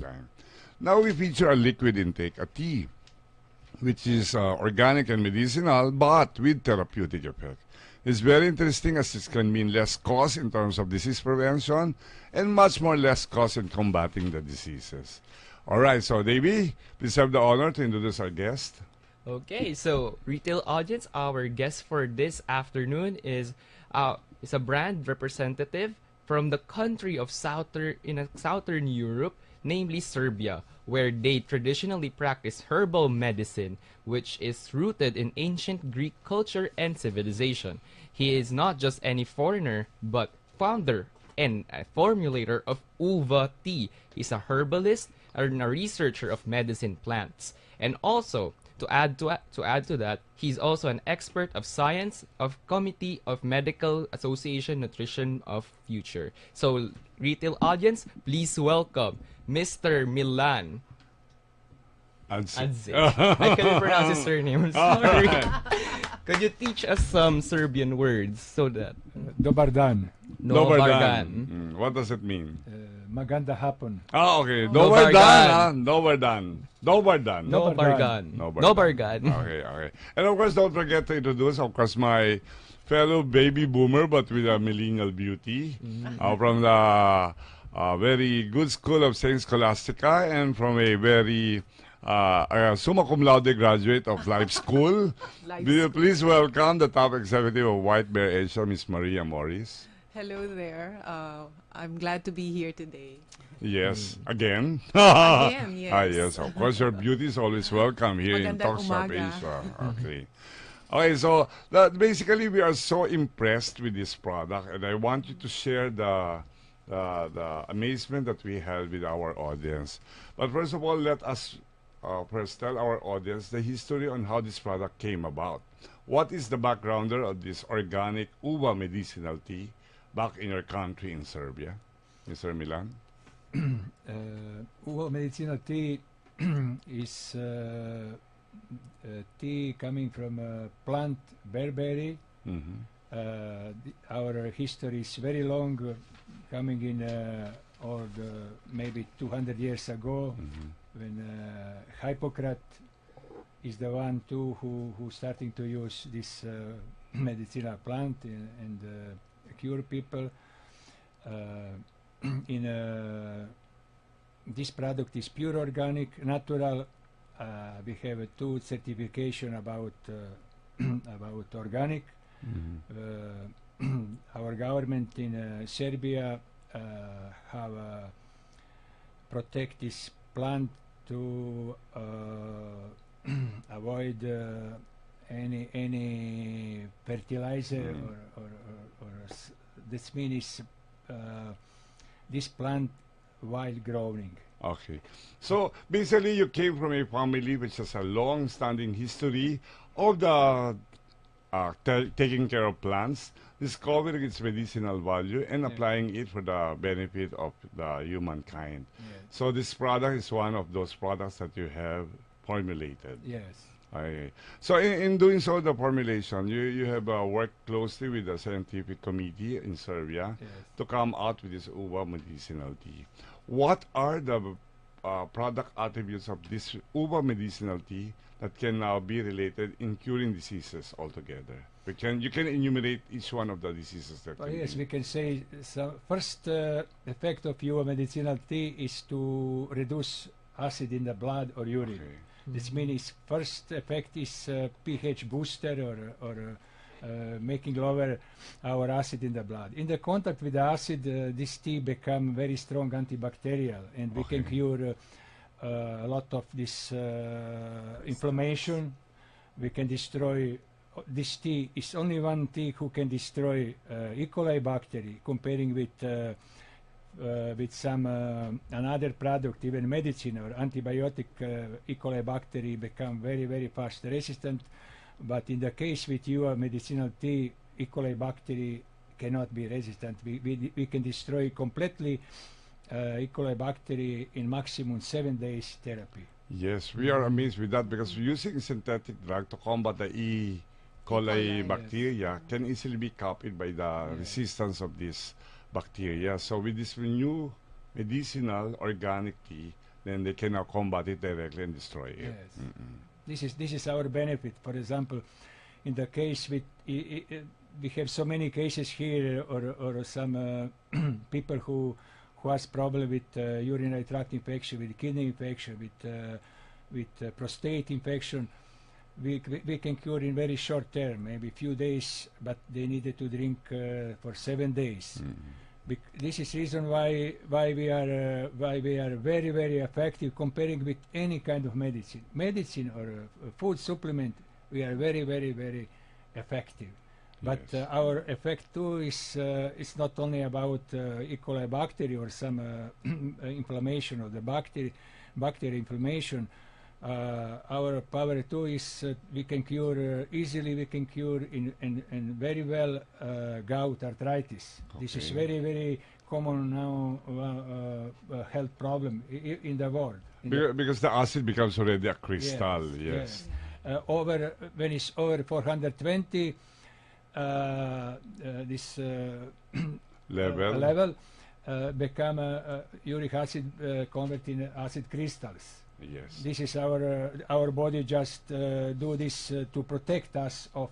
humankind. Now we feature a liquid intake, a tea, which is organic and medicinal, but with therapeutic effect. It's very interesting as it can mean less cost in terms of disease prevention and much more less cost in combating the diseases. All right, so Davey, please have the honor to introduce our guest. Okay, so retail audience, our guest for this afternoon is a brand representative from the country of southern Europe, namely Serbia, where they traditionally practice herbal medicine, which is rooted in ancient Greek culture and civilization. He is not just any foreigner, but founder and a formulator of uva tea. He's a herbalist and a researcher of medicine plants, and also to add to that, he's also an expert of science of Committee of Medical Association Nutrition of Future. So, retail audience, please welcome Mr. Millan. Adzic. I couldn't pronounce his surname. I'm sorry. Could you teach us some Serbian words so that Dobar dan. Dobar dan. What does it mean? Maganda hapon. Oh, okay. Dobar Dobar dan. Dobar dan. Dobar dan. Dobar gan. Okay, okay. And of course, don't forget to introduce, of course, my fellow baby boomer, but with a millennial beauty, from the very good school of Saint Scholastica and from a very summa cum laude graduate of Life School. Please welcome the top executive of White Bear Asia, Miss Maria Morris. Hello there. I'm glad to be here today. Yes, again. Again, yes. Yes, of course, your beauty is always welcome here in Magandang Talks of umaga. Asia. Okay. Okay, so basically we are so impressed with this product, and I want you to share the amazement that we had with our audience. But first of all, let us first tell our audience the history on how this product came about. What is the backgrounder of this organic uva medicinal tea back in your country in Serbia, Mr. Millan? Uva medicinal tea is tea coming from plant bearberry. Our history is very long, coming in maybe 200 years ago, when Hippocrates is the one too who starting to use this medicinal plant and cure people. This product is pure organic, natural. We have two certification about about organic. Our government in Serbia have protect this plant to avoid any fertilizer or this means this plant wild growing. Okay. So basically you came from a family which has a long-standing history of the taking care of plants, discovering its medicinal value, and applying it for the benefit of the humankind. So this product is one of those products that you have formulated. Yes. Okay. So in doing so, the formulation, you have worked closely with the scientific committee in Serbia to come out with this uva medicinal tea. What are the product attributes of this uva medicinal tea that can now be related in curing diseases altogether? You can enumerate each one of the diseases that Yes, we can say first effect of uva medicinal tea is to reduce acid in the blood or urine. Okay. This means first effect is pH booster or making lower our acid in the blood. In the contact with the acid, this tea become very strong antibacterial, and we can cure a lot of this inflammation. We can destroy. This tea is only one tea who can destroy E. coli bacteria, comparing with some another product, even medicine or antibiotic. E. coli bacteria become very, very fast resistant. But in the case with your medicinal tea, E. coli bacteria cannot be resistant. We can destroy completely E. coli bacteria in maximum 7 days therapy. Yes, we are amazed with that because using synthetic drug to combat the E. coli bacteria can easily be copied by the resistance of this bacteria. So with this new medicinal organic tea, then they can now combat it directly and destroy it. Yes. This is our benefit. For example, in the case with we have so many cases here, or some people who has problem with urinary tract infection, with kidney infection, with prostate infection. We can cure in very short term, maybe few days, but they needed to drink for 7 days. This is reason why we are very, very effective comparing with any kind of medicine or food supplement. We are very, very, very effective. But Yes. our effect too is not only about E. coli bacteria or some inflammation of the bacteria inflammation. Our power too is we can cure easily. We can cure in very well gout arthritis. This is Okay. very, very common now health problem in the world. Because the acid becomes already a crystal. Yes. When it's over 420, this Level. become uric acid convert in acid crystals. Yes. This is our body just do this to protect us of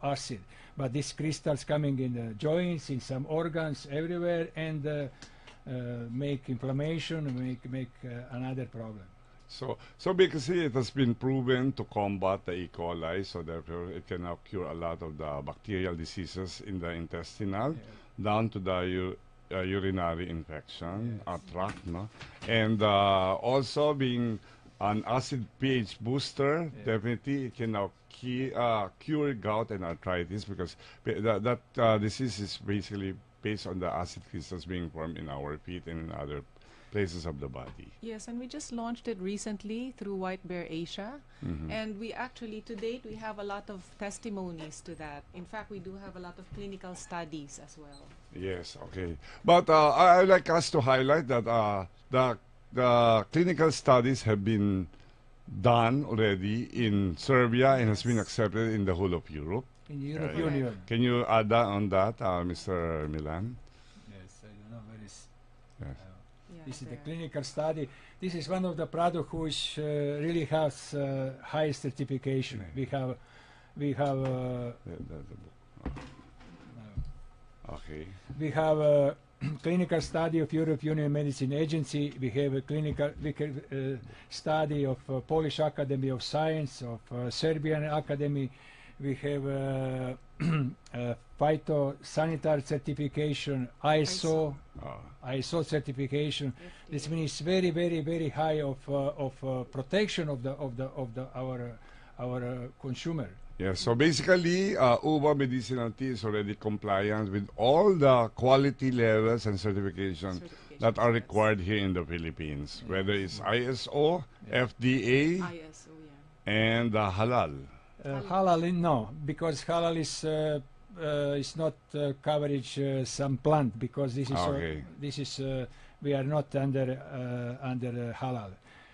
acid. But these crystals coming in the joints, in some organs, everywhere, and make inflammation, make another problem. So basically, it has been proven to combat the E. coli, so therefore it can now cure a lot of the bacterial diseases in the intestinal, down to the urinary infection, tract, no? And also being an acid pH booster, definitely it can now cure gout and arthritis, because that disease is basically based on the acid crystals being formed in our feet and in other places of the body. Yes, and we just launched it recently through White Bear Asia. And we actually, to date, we have a lot of testimonies to that. In fact, we do have a lot of clinical studies as well. Yes, okay. But I'd like us to highlight that the clinical studies have been done already in Serbia and has been accepted in the whole of Europe. In the European Yeah. Union. Can you add on that, Mr. Millan? Yes, I don't know where is. Yes. Yeah, This is the there. clinical study. This is one of the products which really has high certification. We have The book. Okay. we have a clinical study of European Union Medicine Agency. We have a clinical study of Polish Academy of Science, of Serbian Academy. We have phytosanitary certification, ISO certification. This means very, very, very high of protection of our consumer. Yes, so basically, Uva Medicinal Tea is already compliant with all the quality levels and certifications that are required here in the Philippines, whether it's ISO, FDA, ISO, yeah. and halal. Halal, no, because halal is not coverage some plant, because this is Okay. we are not under halal.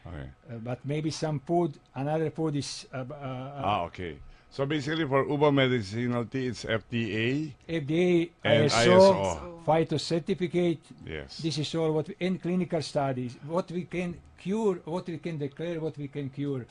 Okay. But maybe some food, another food is Okay. So basically, for Uva Medicinal Tea, it's FDA FDA, and ISO, phyto certificate. Yes. This is all what in clinical studies, what we can cure, what we can declare, what we can cure.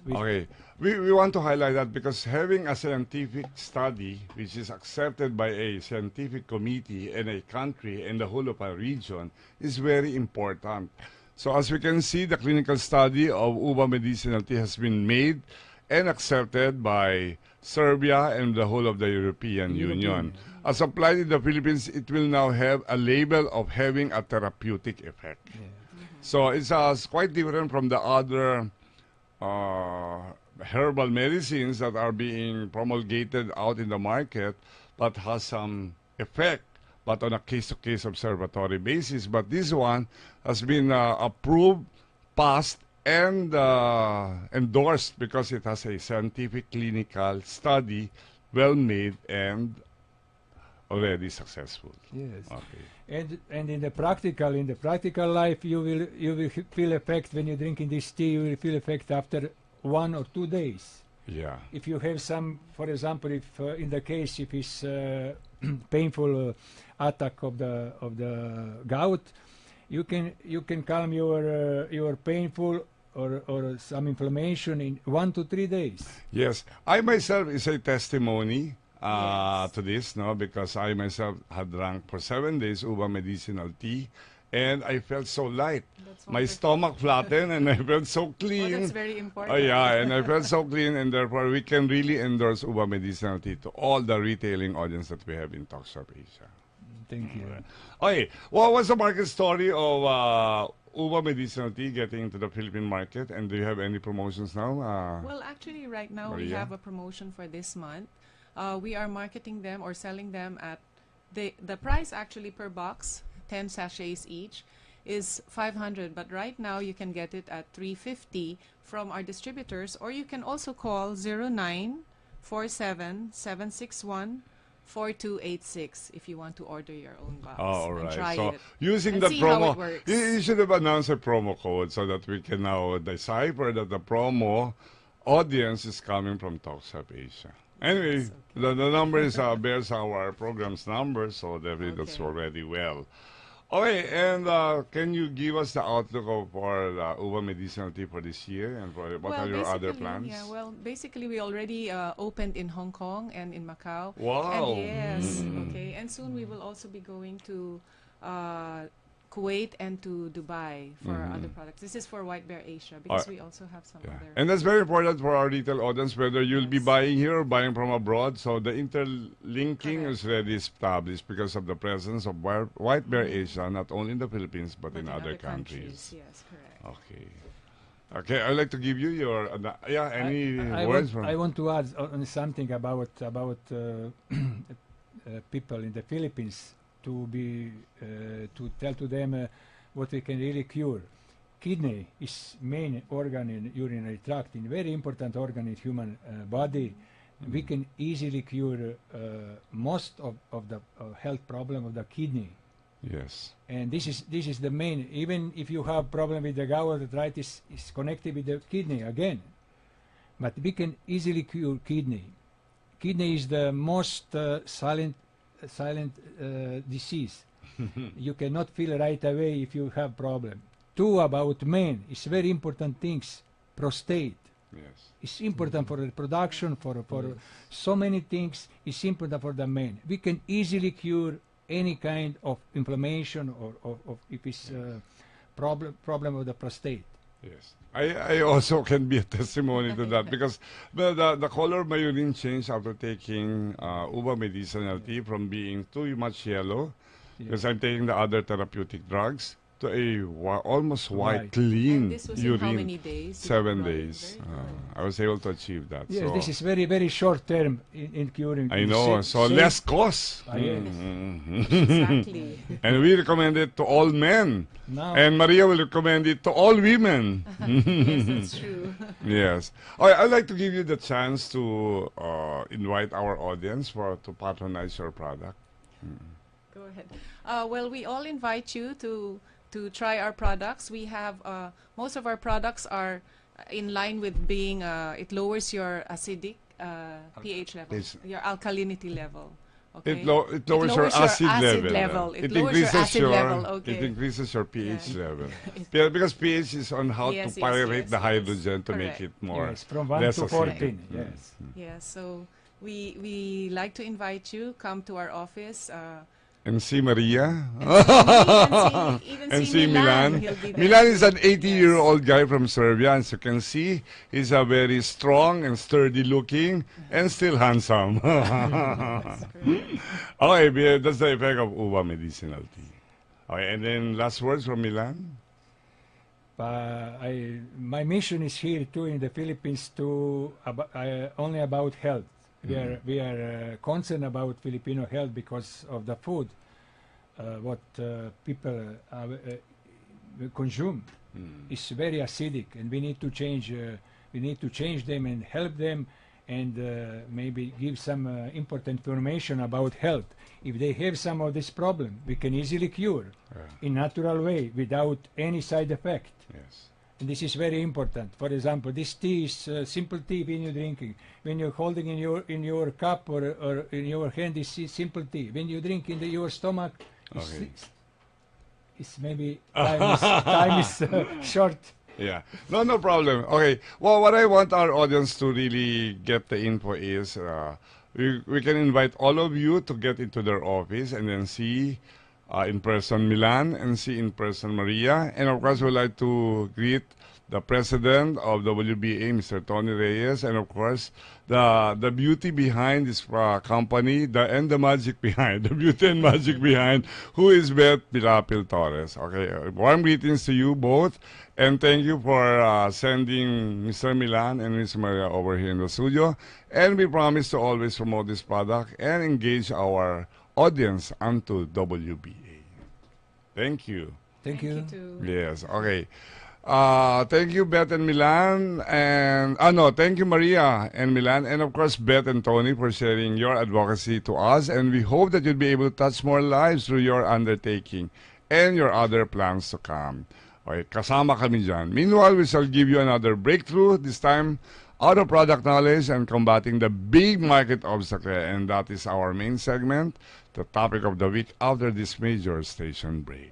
Okay, we want to highlight that because having a scientific study which is accepted by a scientific committee in a country and the whole of a region is very important. So as we can see, the clinical study of Uva Medicinal Tea has been made and accepted by Serbia and the whole of the European Union. As applied in the Philippines, it will now have a label of having a therapeutic effect. So it's quite different from the other herbal medicines that are being promulgated out in the market but has some effect, but on a case-to-case observatory basis. But this one has been approved, passed, and endorsed because it has a scientific clinical study, well made and already successful. Yes. Okay. And in the practical life, you will feel effect when you drinking this tea. You will feel effect after 1 or 2 days. Yeah. If you have some, for example, if in the case if it's painful attack of the gout, you can calm your painful or some inflammation in 1 to 3 days. Yes, I myself is a testimony Yes. to this, no, because I myself had drank for 7 days uva medicinal tea, and I felt so light. That's My wonderful. stomach flattened, and I felt so Oh, clean. that's very Oh important. yeah, and I felt so clean, and therefore we can really endorse uva medicinal tea to all the retailing audience that we have in Talk Shop Asia. Thank you. Okay, what was the market story of uva medicinal tea getting into the Philippine market, and do you have any promotions now? Well, actually, right now we Maria? have a promotion for this month. We are marketing them or selling them at the price actually per box, 10 sachets each, is 500. But right now you can get it at 350 from our distributors, or you can also call 0947-761-4286 if you want to order your own box Oh, all and right. try So it. using and the see how promo, it works. you should have announced a promo code so that we can now decipher that the promo audience is coming from Talk Shop Asia. Anyway, Yes, okay. the numbers bears our program's numbers, so definitely that's Okay. already well. Okay, and can you give us the outlook for the uva medicinal tea for this year, and for what are your other plans? Yeah, well, basically, we already opened in Hong Kong and in Macau. Wow. And yes, okay. And soon we will also be going to Kuwait and to Dubai for our other products. This is for White Bear Asia because we also have some Yeah. other. And that's very important for our retail audience, whether you'll be Yes. buying here or buying from abroad. So the interlinking Correct. is already established because of the presence of White Bear Asia, not only in the Philippines, but in other countries. Yes, correct. Okay. Okay, I'd like to give you your, any I words want, from... I want to add on something about people in the Philippines to to tell to them what we can really cure. Kidney is main organ in urinary tract, in very important organ in human body. We can easily cure most of the health problem of the kidney. Yes. And this is the main. Even if you have problem with the gout, arthritis is connected with the kidney again. But we can easily cure kidney. Kidney is the most silent disease. You cannot feel right away if you have problem. Two, about men, it's very important things. Prostate. Yes. It's important for reproduction, for so many things. It's important for the men. We can easily cure any kind of inflammation or if it's problem of the prostate. Yes. I also can be a testimony to that because the color of my urine changed after taking uva medicinal tea from being too much yellow, because I'm taking the other therapeutic drugs, to a almost white, White. clean And this was in urine. how many days? 7 Right, days. very good. I was able to achieve that. Yes, so this is very, very short term in curing. I know. So less cost. Yes. Exactly. And we recommend it to all men. Now, And Maria will recommend it to all women. Yes, that's true. Yes. I'd like to give you the chance to invite our audience to patronize your product. Go ahead. Well, we all invite you to try our products. We have most of our products are in line with being it lowers your acidic pH level, It's- your alkalinity level. Okay. It lowers your acid level. It lowers your acid level. Okay. It increases your pH Yeah. level. Yeah, because pH is on how Yes, to yes, pyrate yes, the yes. hydrogen to make Correct. it more yes, from 1 less to acidic. 14. Yes. Yeah. So we like to invite you. Come to our office. And see Maria. Even And see see Millan. He'll be there Milan is too. an 80-year-old guy from Serbia. As you can see, he's a very strong and sturdy looking and still handsome. Yes, correct. Okay, that's the effect of uva medicinal tea. Okay, and then last words from Milan. My mission is here too in the Philippines to only about health. We are concerned about Filipino health because of the food, what people consume is very acidic, and we need to change. We need to change them and help them, and maybe give some important information about health. If they have some of this problem, we can easily cure in natural way without any side effect. Yes. And this is very important. For example, this tea is simple tea when you're drinking. When you're holding in your cup or in your hand, is simple tea. When you drink in your stomach, it's Okay. It's maybe time is short. Yeah. No, no problem. Okay. Well, what I want our audience to really get the info is we can invite all of you to get into their office and then see in person Milan and see in person Maria. And of course, we'd like to greet the president of WBA, Mr. Tony Reyes, and of course, the beauty behind this company, and the magic behind, the beauty and magic behind, who is Beth Pilapil Torres. Okay, warm greetings to you both, and thank you for sending Mr. Milan and Ms. Maria over here in the studio. And we promise to always promote this product and engage our audience onto WBA. Thank you. Thank you. too. Yes, okay. Thank you, Beth and Milan, and no, thank you, Maria and Milan, and of course, Beth and Tony for sharing your advocacy to us, and we hope that you'll be able to touch more lives through your undertaking and your other plans to come. Okay, kasama kami dyan. Meanwhile, we shall give you another breakthrough, this time out of product knowledge and combating the big market obstacle, and that is our main segment, the topic of the week after this major station break.